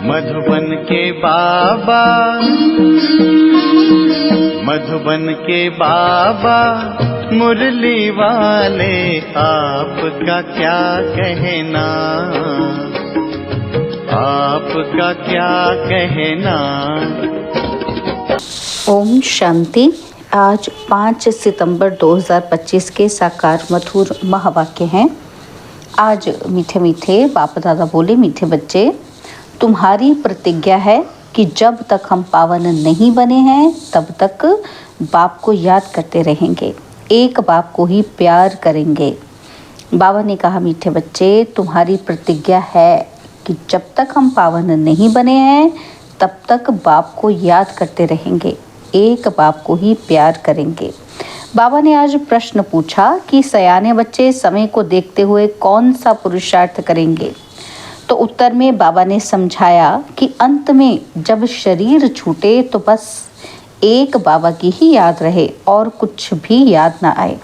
मधुबन के बाबा, मधुबन के बाबा मुरली वाले, आपका क्या कहना, आपका क्या कहना। ओम शांति। आज 5 सितंबर 2025 के साकार मधुर महावाक्य हैं। आज मीठे मीठे बाप दादा बोले, मीठे बच्चे, तुम्हारी प्रतिज्ञा है कि जब तक हम पावन नहीं बने हैं तब तक बाप को याद करते रहेंगे, एक बाप को ही प्यार करेंगे। बाबा ने कहा, मीठे बच्चे, तुम्हारी प्रतिज्ञा है कि जब तक हम पावन नहीं बने हैं तब तक बाप को याद करते रहेंगे, एक बाप को ही प्यार करेंगे। बाबा ने आज प्रश्न पूछा कि सयाने बच्चे समय को देखते हुए कौन सा पुरुषार्थ करेंगे। तो उत्तर में बाबा ने समझाया कि अंत में जब शरीर छूटे तो बस एक बाबा की ही याद रहे और कुछ भी याद ना आए।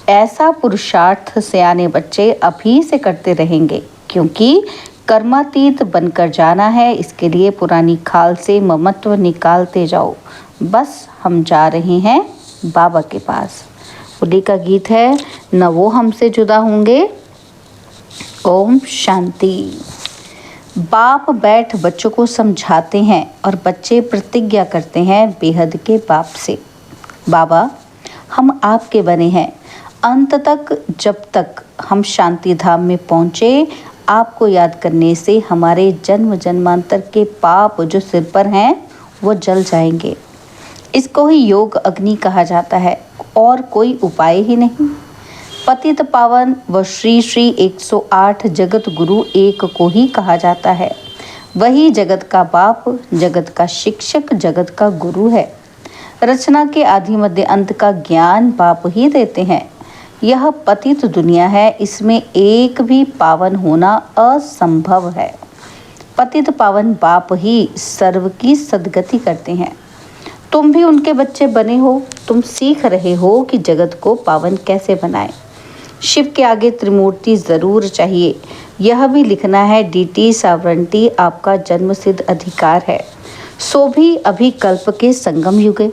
ऐसा पुरुषार्थ सयाने बच्चे अभी से करते रहेंगे, क्योंकि कर्मातीत बनकर जाना है। इसके लिए पुरानी खाल से ममत्व निकालते जाओ। बस हम जा रहे हैं बाबा के पास। होली का गीत है, न वो हमसे जुदा होंगे। ओम शांति। बाप बैठ बच्चों को समझाते हैं और बच्चे प्रतिज्ञा करते हैं बेहद के बाप से। बाबा, हम आपके बने हैं। अंत तक जब तक हम शांति धाम में पहुँचे, आपको याद करने से हमारे जन्म जन्मांतर के पाप जो सिर पर हैं वो जल जाएंगे। इसको ही योग अग्नि कहा जाता है, और कोई उपाय ही नहीं। पतित पावन व श्री श्री 108 जगत गुरु एक को ही कहा जाता है। वही जगत का बाप, जगत का शिक्षक, जगत का गुरु है। रचना के आदि मध्य अंत का ज्ञान बाप ही देते हैं। यह पतित दुनिया है, इसमें एक भी पावन होना असंभव है। पतित पावन बाप ही सर्व की सद्गति करते हैं। तुम भी उनके बच्चे बने हो। तुम सीख रहे हो कि जगत को पावन कैसे बनाएं। शिव के आगे त्रिमूर्ति जरूर चाहिए। यह भी लिखना है, डीटी सावरंटी आपका जन्म सिद्ध अधिकार है। सो भी अभी कल्प के संगम युगे।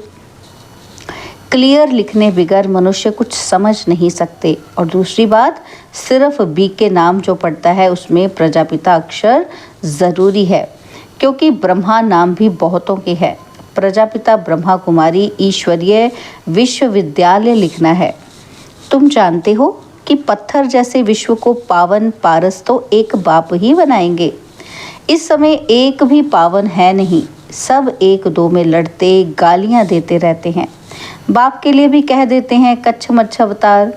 क्लियर लिखने बिगर मनुष्य कुछ समझ नहीं सकते। और दूसरी बात, सिर्फ बी के नाम जो पढ़ता है उसमें प्रजापिता अक्षर जरूरी है, क्योंकि ब्रह्मा नाम भी बहुतों के है। प्रजापिता ब्रह्मा कुमारी ईश्वरीय विश्वविद्यालय लिखना है। तुम जानते हो कि पत्थर जैसे विश्व को पावन पारस तो एक बाप ही बनाएंगे। इस समय एक भी पावन है नहीं, सब एक दो में लड़ते गालियां देते रहते हैं। बाप के लिए भी कह देते हैं कच्छ मच्छ अवतार।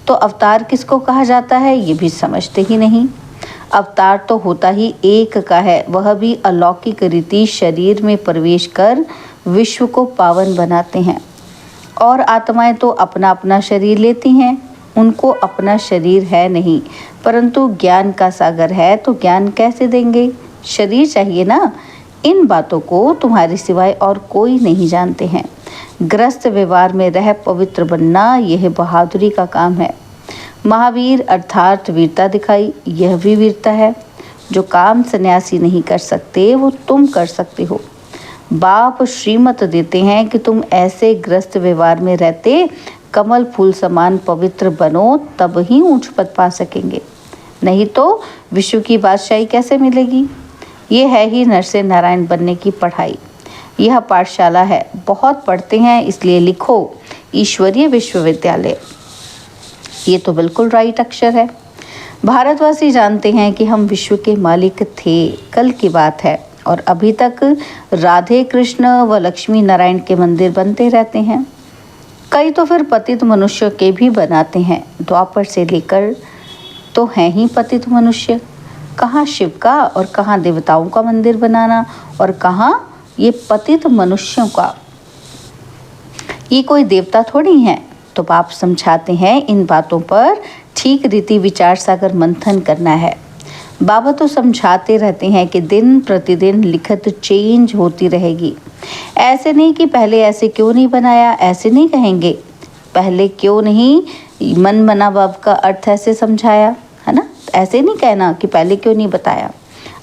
तो अवतार किसको कहा जाता है ये भी समझते ही नहीं। अवतार तो होता ही एक का है, वह भी अलौकिक रीति शरीर में प्रवेश कर विश्व को पावन बनाते हैं। और आत्माएं तो अपना अपना शरीर लेती हैं, उनको अपना शरीर है नहीं, परंतु ज्ञान का सागर है, तो ज्ञान कैसे देंगे? शरीर चाहिए ना। इन बातों को तुम्हारे सिवाय और कोई नहीं जानते हैं। ग्रस्त व्यवहार में रह पवित्र बनना यह बहादुरी का काम है। महावीर अर्थात वीरता दिखाई, यह भी वीरता है। जो काम सन्यासी नहीं कर सकते वो तुम कर सकते हो। बाप श्रीमत देते हैं कि तुम ऐसे ग्रस्त व्यवहार में रहते कमल फूल समान पवित्र बनो, तब ही ऊंच पद पा सकेंगे। नहीं तो विश्व की बादशाही कैसे मिलेगी? ये है ही नर से नारायण बनने की पढ़ाई। यह पाठशाला है। बहुत पढ़ते हैं इसलिए लिखो ईश्वरीय विश्वविद्यालय। ये तो बिल्कुल राइट अक्षर है। भारतवासी जानते हैं कि हम विश्व के मालिक थे, कल की बात है, और अभी तक राधे कृष्ण व लक्ष्मी नारायण के मंदिर बनते रहते हैं। कई तो फिर पतित मनुष्य के भी बनाते हैं। द्वापर से लेकर तो हैं ही पतित मनुष्य। कहाँ शिव का और कहाँ देवताओं का मंदिर बनाना, और कहाँ ये पतित मनुष्यों का। ये कोई देवता थोड़ी हैं। तो बाप समझाते हैं इन बातों पर ठीक रीति विचार सागर मंथन करना है। बाबा तो समझाते रहते हैं कि दिन प्रतिदिन लिखत चेंज होती रहेगी। ऐसे नहीं कि पहले ऐसे क्यों नहीं बनाया, ऐसे नहीं कहेंगे। पहले क्यों नहीं मन मना बाप का अर्थ ऐसे समझाया, है ना। ऐसे नहीं कहना कि पहले क्यों नहीं बताया।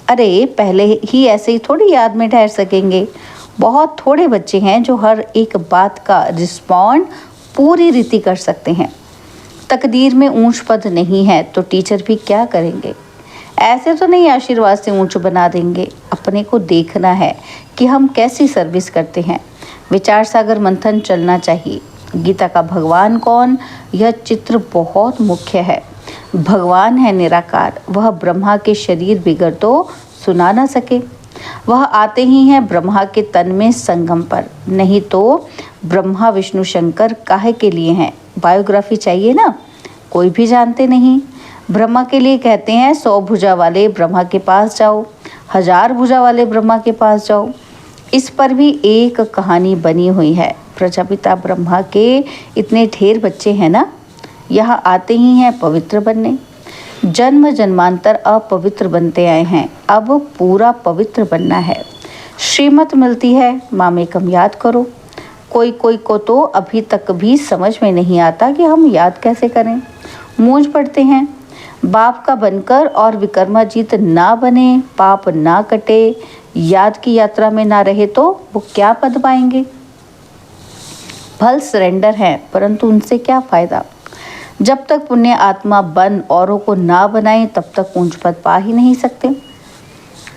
अरे पहले ही ऐसे ही थोड़ी याद में ठहर सकेंगे। बहुत थोड़े बच्चे हैं जो हर एक बात का रिस्पॉन्ड पूरी रीति कर सकते हैं। तकदीर में ऊंच पद नहीं है तो टीचर भी क्या करेंगे। ऐसे तो नहीं आशीर्वाद से ऊंच बना देंगे। अपने को देखना है कि हम कैसी सर्विस करते हैं। विचार सागर मंथन चलना चाहिए। गीता का भगवान कौन, यह चित्र बहुत मुख्य है। भगवान है निराकार, वह ब्रह्मा के शरीर बिगड़ तो सुना ना सके। वह आते ही हैं ब्रह्मा के तन में संगम पर, नहीं तो ब्रह्मा विष्णु शंकर काहे के लिए हैं। बायोग्राफी चाहिए ना, कोई भी जानते नहीं। ब्रह्मा के लिए कहते हैं 100 भुजा वाले ब्रह्मा के पास जाओ, 1000 भुजा वाले ब्रह्मा के पास जाओ। इस पर भी एक कहानी बनी हुई है। प्रजापिता ब्रह्मा के इतने ढेर बच्चे हैं ना, यहाँ आते ही हैं पवित्र बनने। जन्म जन्मांतर अपवित्र बनते आए हैं, अब पूरा पवित्र बनना है। श्रीमत मिलती है, मामे कम याद करो। कोई कोई को तो अभी तक भी समझ में नहीं आता कि हम याद कैसे करें। मूंझ पड़ते हैं। बाप का बनकर और विक्रमाजीत ना बने, पाप ना कटे, याद की यात्रा में ना रहे तो वो क्या पद पाएंगे। भल सरेंडर है परंतु उनसे क्या फायदा। जब तक पुण्य आत्मा बन औरों को ना बनाए तब तक ऊंच पद पा ही नहीं सकते।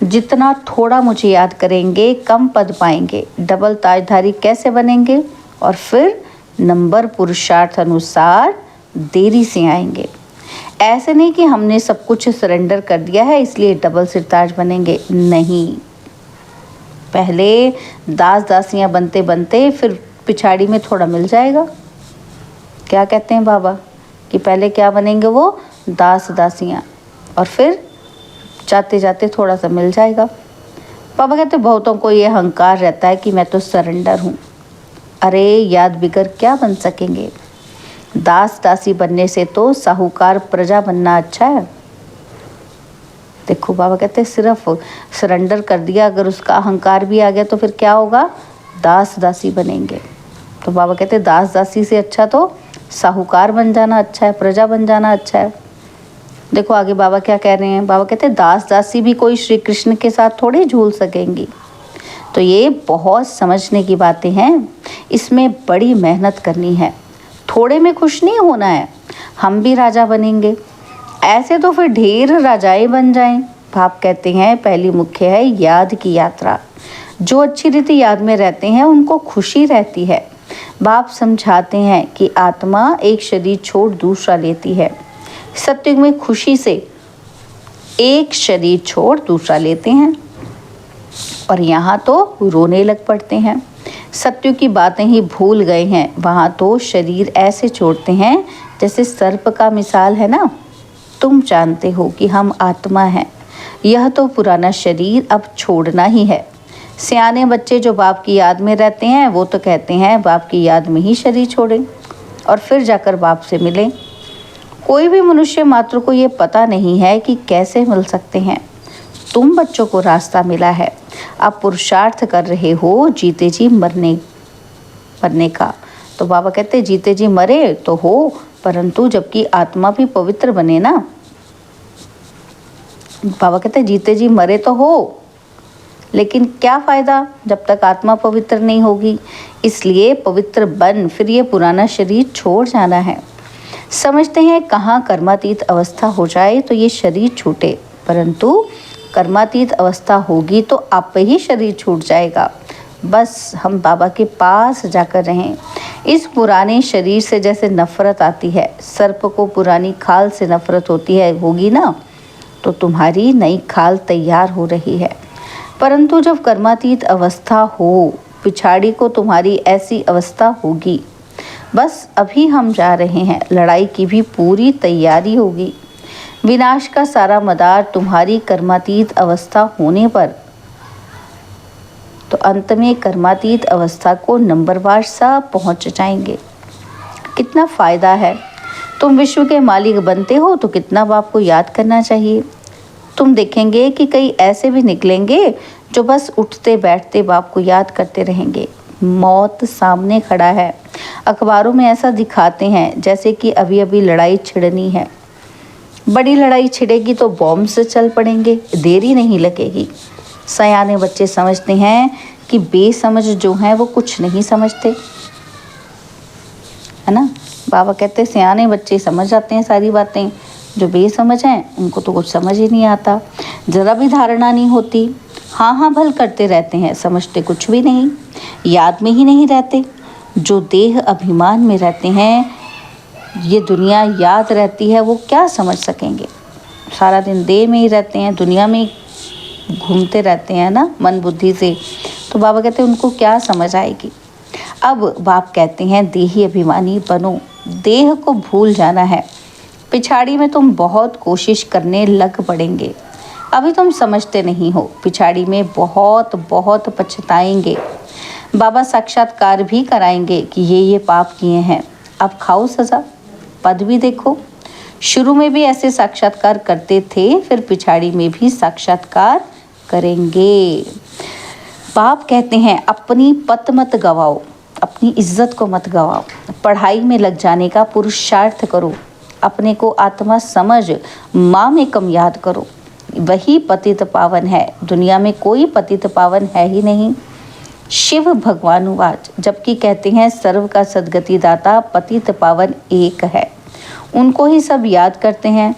जितना थोड़ा मुझे याद करेंगे कम पद पाएंगे। डबल ताजधारी कैसे बनेंगे, और फिर नंबर पुरुषार्थ अनुसार देरी से आएंगे। ऐसे नहीं कि हमने सब कुछ सरेंडर कर दिया है इसलिए डबल सिरताज बनेंगे, नहीं। पहले दास दासियां बनते बनते फिर पिछाड़ी में थोड़ा मिल जाएगा। क्या कहते हैं बाबा कि पहले क्या बनेंगे, वो दास दासियां, और फिर जाते जाते थोड़ा सा मिल जाएगा। पापा कहते बहुतों को ये अहंकार रहता है कि मैं तो सरेंडर हूँ। अरे याद बिगर क्या बन सकेंगे। दास दासी बनने से तो साहूकार प्रजा बनना अच्छा है। देखो बाबा कहते सिर्फ सरेंडर कर दिया, अगर उसका अहंकार भी आ गया तो फिर क्या होगा, दास दासी बनेंगे। तो बाबा कहते दास दासी से अच्छा तो साहूकार बन जाना अच्छा है, प्रजा बन जाना अच्छा है। देखो आगे बाबा क्या कह रहे हैं। बाबा कहते दास दासी भी कोई श्री कृष्ण के साथ थोड़ी झूल सकेंगी। तो ये बहुत समझने की बातें हैं, इसमें बड़ी मेहनत करनी है। थोड़े में खुश नहीं होना है। हम भी राजा बनेंगे, ऐसे तो फिर ढेर राजाएं बन जाएं। बाप कहते हैं पहली मुख्य है याद की यात्रा। जो अच्छी रीति याद में रहते हैं उनको खुशी रहती है। बाप समझाते हैं कि आत्मा एक शरीर छोड़ दूसरा लेती है। सत्युग में खुशी से एक शरीर छोड़ दूसरा लेते हैं और यहाँ तो रोने लग पड़ते हैं। सत्युग की बातें ही भूल गए हैं, वहाँ तो शरीर ऐसे छोड़ते हैं जैसे सर्प का मिसाल है ना। तुम जानते हो कि हम आत्मा हैं, यह तो पुराना शरीर अब छोड़ना ही है। सियाने बच्चे जो बाप की याद में रहते हैं वो तो कहते हैं बाप की याद में ही शरीर छोड़ें और फिर जाकर बाप से मिलें। कोई भी मनुष्य मात्र को ये पता नहीं है कि कैसे मिल सकते हैं। तुम बच्चों को रास्ता मिला है, आप पुरुषार्थ कर रहे हो जीते जी मरने का। तो बाबा कहते जीते जी मरे तो हो, परंतु जबकि आत्मा भी पवित्र बने ना। बाबा कहते जीते जी मरे तो हो, लेकिन क्या फ़ायदा जब तक आत्मा पवित्र नहीं होगी। इसलिए पवित्र बन फिर ये पुराना शरीर छोड़ जाना है। समझते हैं कहाँ कर्मातीत अवस्था हो जाए तो ये शरीर छूटे, परंतु कर्मातीत अवस्था होगी तो आप ही शरीर छूट जाएगा। बस हम बाबा के पास जाकर रहें। इस पुराने शरीर से जैसे नफ़रत आती है, सर्प को पुरानी खाल से नफ़रत होगी ना, तो तुम्हारी नई खाल तैयार हो रही है। परंतु जब कर्मातीत अवस्था हो, पिछाड़ी को तुम्हारी ऐसी अवस्था होगी। बस अभी हम जा रहे हैं, लड़ाई की भी पूरी तैयारी होगी। विनाश का सारा मदार तुम्हारी कर्मातीत अवस्था होने पर, तो अंत में कर्मातीत अवस्था को नंबरवार सब पहुंच जाएंगे। कितना फ़ायदा है। तुम विश्व के मालिक बनते हो तो कितना बाप को याद करना चाहिए। तुम देखेंगे कि कई ऐसे भी निकलेंगे जो बस उठते बैठते बाप को याद करते रहेंगे। मौत सामने खड़ा है। अखबारों में ऐसा दिखाते हैं जैसे कि अभी अभी लड़ाई छिड़नी है। बड़ी लड़ाई छिड़ेगी तो बॉम्ब से चल पड़ेंगे, देरी नहीं लगेगी। सयाने बच्चे समझते हैं कि बेसमझ जो हैं वो कुछ नहीं समझते, है ना। बाबा कहते हैं सयाने बच्चे समझ जाते हैं सारी बातें, जो बेसमझ हैं उनको तो कुछ समझ ही नहीं आता, ज़रा भी धारणा नहीं होती, हाँ हाँ भल करते रहते हैं, समझते कुछ भी नहीं, याद में ही नहीं रहते। जो देह अभिमान में रहते हैं, ये दुनिया याद रहती है, वो क्या समझ सकेंगे। सारा दिन देह में ही रहते हैं, दुनिया में घूमते रहते हैं ना मन बुद्धि से, तो बाबा कहते हैं उनको क्या समझ आएगी। अब बाप कहते हैं देही अभिमानी बनो, देह को भूल जाना है। पिछाड़ी में तुम बहुत कोशिश करने लग पड़ेंगे, अभी तुम समझते नहीं हो, पिछाड़ी में बहुत बहुत पछताएंगे। बाबा साक्षात्कार भी कराएंगे कि ये पाप किए हैं, अब खाओ सज़ा, पद भी देखो। शुरू में भी ऐसे साक्षात्कार करते थे, फिर पिछाड़ी में भी साक्षात्कार करेंगे। बाप कहते हैं अपनी पत मत गवाओ, अपनी इज्जत को मत गवाओ, पढ़ाई में लग जाने का पुरुषार्थ करो, अपने को आत्मा समझ माँ में कम याद करो, वही पतित पावन है, दुनिया में कोई पतित पावन है ही नहीं। शिव भगवानुवाच, जबकि कहते हैं सर्व का सद्गति दाता पतित पावन एक है, उनको ही सब याद करते हैं,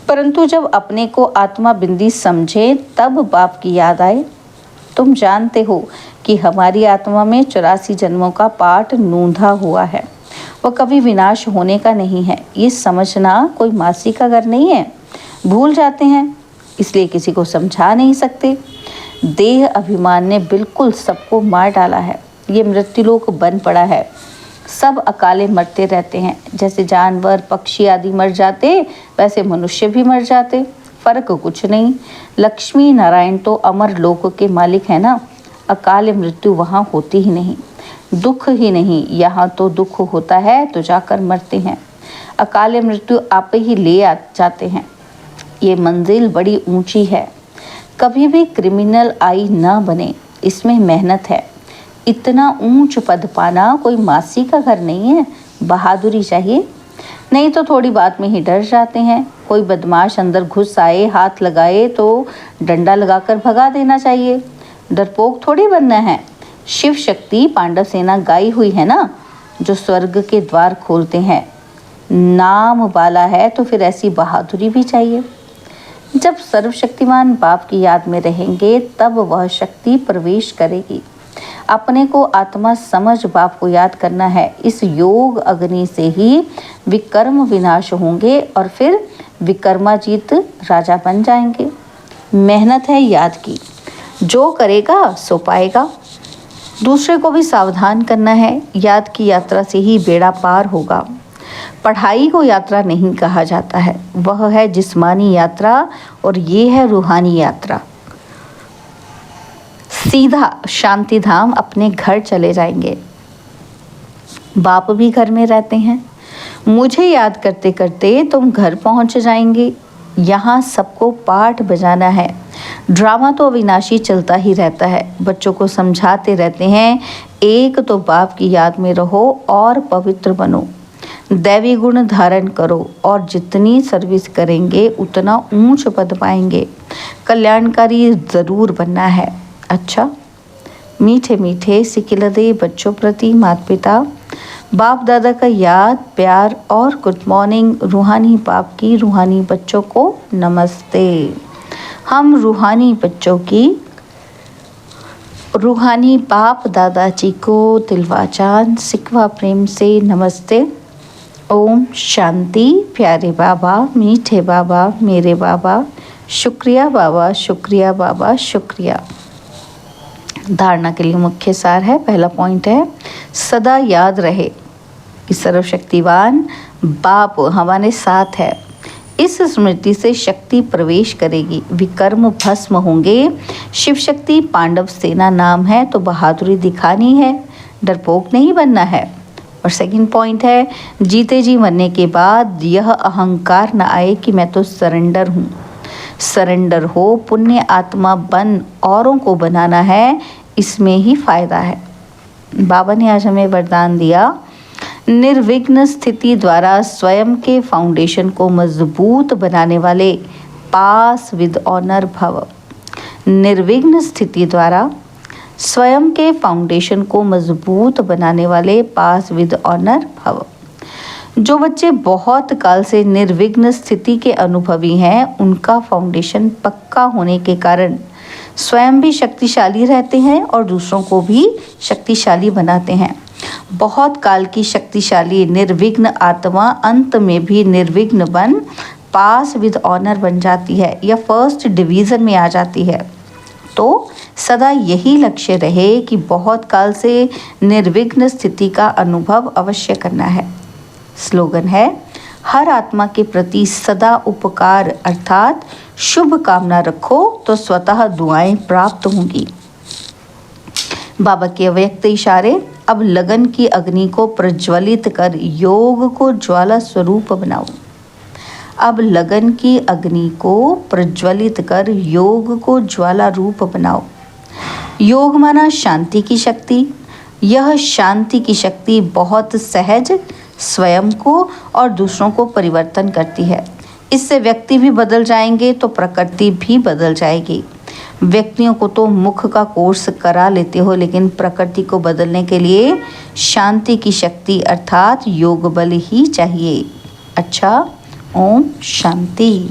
परंतु जब अपने को आत्मा बिंदी समझे तब बाप की याद आए। तुम जानते हो कि हमारी आत्मा में 84 जन्मों का पाठ नूंधा हुआ है, वह कभी विनाश होने का नहीं है। ये समझना कोई मासी का घर नहीं है, भूल जाते हैं इसलिए किसी को समझा नहीं सकते। देह अभिमान ने बिल्कुल सबको मार डाला है, ये मृत्युलोक बन पड़ा है, सब अकाले मरते रहते हैं। जैसे जानवर पक्षी आदि मर जाते वैसे मनुष्य भी मर जाते, फर्क कुछ नहीं। लक्ष्मी नारायण तो अमर लोक के मालिक है ना, अकाल मृत्यु वहाँ होती ही नहीं, दुख ही नहीं, यहाँ तो दुख होता है तो जाकर मरते हैं, अकाल मृत्यु आप ही ले जाते हैं। ये मंजिल बड़ी ऊंची है, कभी भी क्रिमिनल आई ना बने, इसमें मेहनत है। इतना ऊंच पद पाना कोई मासी का घर नहीं है, बहादुरी चाहिए, नहीं तो थोड़ी बात में ही डर जाते हैं। कोई बदमाश अंदर घुस आए, हाथ लगाए तो डंडा लगाकर भगा देना चाहिए, डरपोक थोड़ी बनना है। शिव शक्ति पांडव सेना गाई हुई है ना, जो स्वर्ग के द्वार खोलते हैं, नाम वाला है तो फिर ऐसी बहादुरी भी चाहिए। जब सर्वशक्तिमान बाप की याद में रहेंगे तब वह शक्ति प्रवेश करेगी। अपने को आत्मा समझ बाप को याद करना है, इस योग अग्नि से ही विकर्म विनाश होंगे और फिर विकर्माजीत राजा बन जाएंगे। मेहनत है याद की, जो करेगा सो पाएगा। दूसरे को भी सावधान करना है, याद की यात्रा से ही बेड़ा पार होगा। पढ़ाई को यात्रा नहीं कहा जाता है, वह है जिस्मानी यात्रा और ये है रूहानी यात्रा। सीधा शांति धाम अपने घर चले जाएंगे। बाप भी घर में रहते हैं, मुझे याद करते करते तुम घर पहुंच जाएंगे। यहाँ सबको पाठ बजाना है, ड्रामा तो अविनाशी चलता ही रहता है। बच्चों को समझाते रहते हैं, एक तो बाप की याद में रहो और पवित्र बनो, दैवी गुण धारण करो और जितनी सर्विस करेंगे उतना ऊंच पद पाएंगे। कल्याणकारी ज़रूर बनना है। अच्छा, मीठे मीठे सिकिलदे बच्चों प्रति माता पिता बाप दादा का याद प्यार और गुड मॉर्निंग। रूहानी बाप की रूहानी बच्चों को नमस्ते। हम रूहानी बच्चों की रूहानी बाप दादाजी को दिलवाजान सिकवा प्रेम से नमस्ते। ओम शांति। प्यारे बाबा, मीठे बाबा, मेरे बाबा, शुक्रिया बाबा, शुक्रिया बाबा, शुक्रिया। धारणा के लिए मुख्य सार है, पहला पॉइंट है सदा याद रहे कि सर्वशक्तिवान बाप हमारे साथ है। इस स्मृति से शक्ति प्रवेश करेगी, विकर्म भस्म होंगे। शिव शक्ति पांडव सेना नाम है तो बहादुरी दिखानी है, डरपोक नहीं बनना है। और सेकंड पॉइंट है जीते जी मरने के बाद यह अहंकार न आए कि मैं तो सरेंडर हूँ। सरेंडर हो, पुण्य आत्मा बन औरों को बनाना है, इसमें ही फायदा है। बाबा ने आज हमें वरदान दिया निर्विघ्न स्थिति द्वारा स्वयं के फाउंडेशन को मजबूत बनाने वाले पास विद ऑनर भव। निर्विघ्न स्थिति द्वारा स्वयं के फाउंडेशन को मजबूत बनाने वाले पास विद ऑनर भव। जो बच्चे बहुत काल से निर्विघ्न स्थिति के अनुभवी हैं, उनका फाउंडेशन पक्का होने के कारण स्वयं भी शक्तिशाली रहते हैं और दूसरों को भी शक्तिशाली बनाते हैं। बहुत काल की शक्तिशाली निर्विघ्न आत्मा अंत में भी निर्विघ्न बन पास विद ऑनर बन जाती है या फर्स्ट डिवीज़न में आ जाती है। तो सदा यही लक्ष्य रहे कि बहुत काल से निर्विघ्न स्थिति का अनुभव अवश्य करना है। स्लोगन है, हर आत्मा के प्रति सदा उपकार अर्थात शुभ कामना रखो तो स्वतः दुआएं प्राप्त होंगी। बाबा के अव्यक्त इशारे, अब लगन की अग्नि को प्रज्वलित कर योग को ज्वाला स्वरूप बनाओ। अब लगन की अग्नि को प्रज्वलित कर योग को ज्वाला रूप बनाओ। योग माना शांति की शक्ति। यह शांति की शक्ति बहुत सहज स्वयं को और दूसरों को परिवर्तन करती है। इससे व्यक्ति भी बदल जाएंगे तो प्रकृति भी बदल जाएगी। व्यक्तियों को तो मुख का कोर्स करा लेते हो, लेकिन प्रकृति को बदलने के लिए शांति की शक्ति अर्थात योग बल ही चाहिए। अच्छा, ओम शांति।